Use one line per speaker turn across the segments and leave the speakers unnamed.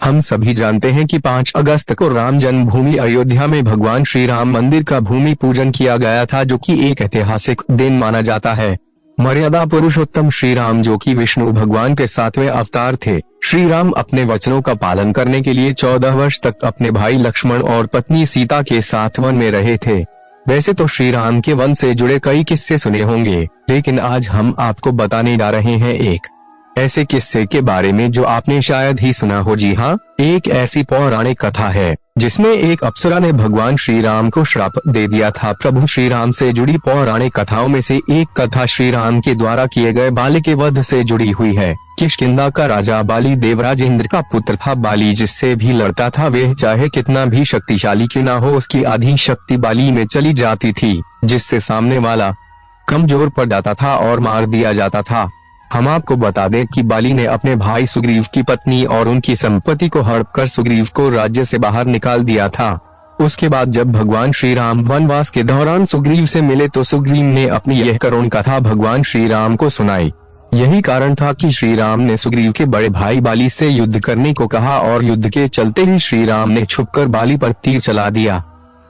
हम सभी जानते हैं कि 5 अगस्त को राम जन्मभूमि अयोध्या में भगवान श्री राम मंदिर का भूमि पूजन किया गया था, जो कि एक ऐतिहासिक दिन माना जाता है। मर्यादा पुरुषोत्तम श्री राम, जो कि विष्णु भगवान के 7वें अवतार थे, श्री राम अपने वचनों का पालन करने के लिए 14 वर्ष तक अपने भाई लक्ष्मण और पत्नी सीता के साथ वन में रहे थे। वैसे तो श्री राम के वन से जुड़े कई किस्से सुने होंगे, लेकिन आज हम आपको बताने जा रहे हैं एक ऐसे किस्से के बारे में जो आपने शायद ही सुना हो। जी हाँ, एक ऐसी पौराणिक कथा है जिसमें एक अप्सरा ने भगवान श्री राम को श्राप दे दिया था। प्रभु श्री राम से जुड़ी पौराणिक कथाओं में से एक कथा श्री राम के द्वारा किए गए बाली के वध से जुड़ी हुई है। किष्किंधा का राजा बाली देवराज इंद्र का पुत्र था। बाली जिससे भी लड़ता था, वह चाहे कितना भी शक्तिशाली क्यों ना हो, उसकी आधी शक्ति बाली में चली जाती थी, जिससे सामने वाला कमजोर पड़ जाता था और मार दिया जाता था। हम आपको बता दें कि बाली ने अपने भाई सुग्रीव की पत्नी और उनकी संपत्ति को हड़प कर सुग्रीव को राज्य से बाहर निकाल दिया था। उसके बाद जब भगवान श्री राम वनवास के दौरान सुग्रीव से मिले तो सुग्रीव ने अपनी यह करुण कथा भगवान श्री राम को सुनाई। यही कारण था कि श्री राम ने सुग्रीव के बड़े भाई बाली से युद्ध करने को कहा और युद्ध के चलते ही श्री राम ने छुपकर बाली पर तीर चला दिया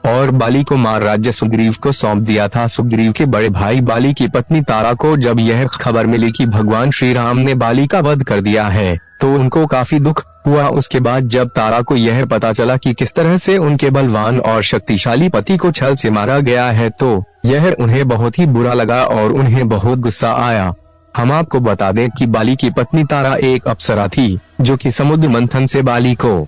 और बाली को मार राज्य सुग्रीव को सौंप दिया था। सुग्रीव के बड़े भाई बाली की पत्नी तारा को जब यह खबर मिली कि भगवान श्री राम ने बाली का वध कर दिया है, तो उनको काफी दुख हुआ। उसके बाद जब तारा को यह पता चला कि किस तरह से उनके बलवान और शक्तिशाली पति को छल से मारा गया है, तो यह उन्हें बहुत ही बुरा लगा और उन्हें बहुत गुस्सा आया। हम आपको बता दें कि बाली की पत्नी तारा एक अप्सरा थी, जो कि समुद्र मंथन से बाली को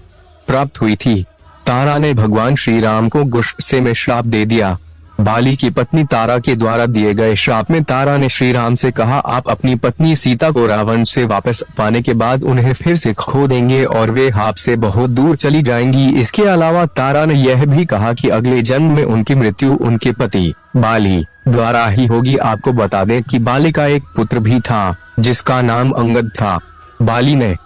प्राप्त हुई थी। तारा ने भगवान श्री राम को गुस्से में श्राप दे दिया। बाली की पत्नी तारा के द्वारा दिए गए श्राप में तारा ने श्री राम से कहा, आप अपनी पत्नी सीता को रावण से वापस पाने के बाद उन्हें फिर से खो देंगे और वे आपसे बहुत दूर चली जाएंगी। इसके अलावा तारा ने यह भी कहा कि अगले जन्म में उनकी मृत्यु उनके पति बाली द्वारा ही होगी। आपको बता दें कि बाली का एक पुत्र भी था जिसका नाम अंगद था। बाली ने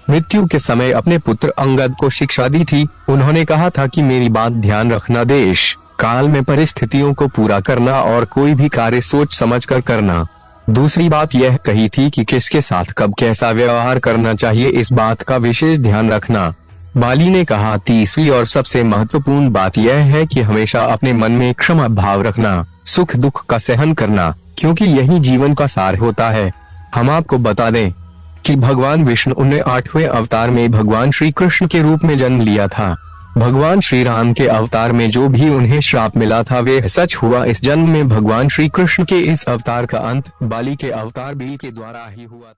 मृत्यु के समय अपने पुत्र अंगद को शिक्षा दी थी। उन्होंने कहा था कि मेरी बात ध्यान रखना, देश काल में परिस्थितियों को पूरा करना और कोई भी कार्य सोच समझ कर करना। दूसरी बात यह कही थी कि किसके साथ कब कैसा व्यवहार करना चाहिए, इस बात का विशेष ध्यान रखना। बाली ने कहा, तीसरी और सबसे महत्वपूर्ण बात यह है कि हमेशा अपने मन में क्षमा भाव रखना, सुख दुख का सहन करना, क्योंकि यही जीवन का सार होता है। हम आपको बता दें कि भगवान विष्णु ने 8वें अवतार में भगवान श्री कृष्ण के रूप में जन्म लिया था। भगवान श्री राम के अवतार में जो भी उन्हें श्राप मिला था वे सच हुआ। इस जन्म में भगवान श्री कृष्ण के इस अवतार का अंत बाली के अवतार बील के द्वारा ही हुआ।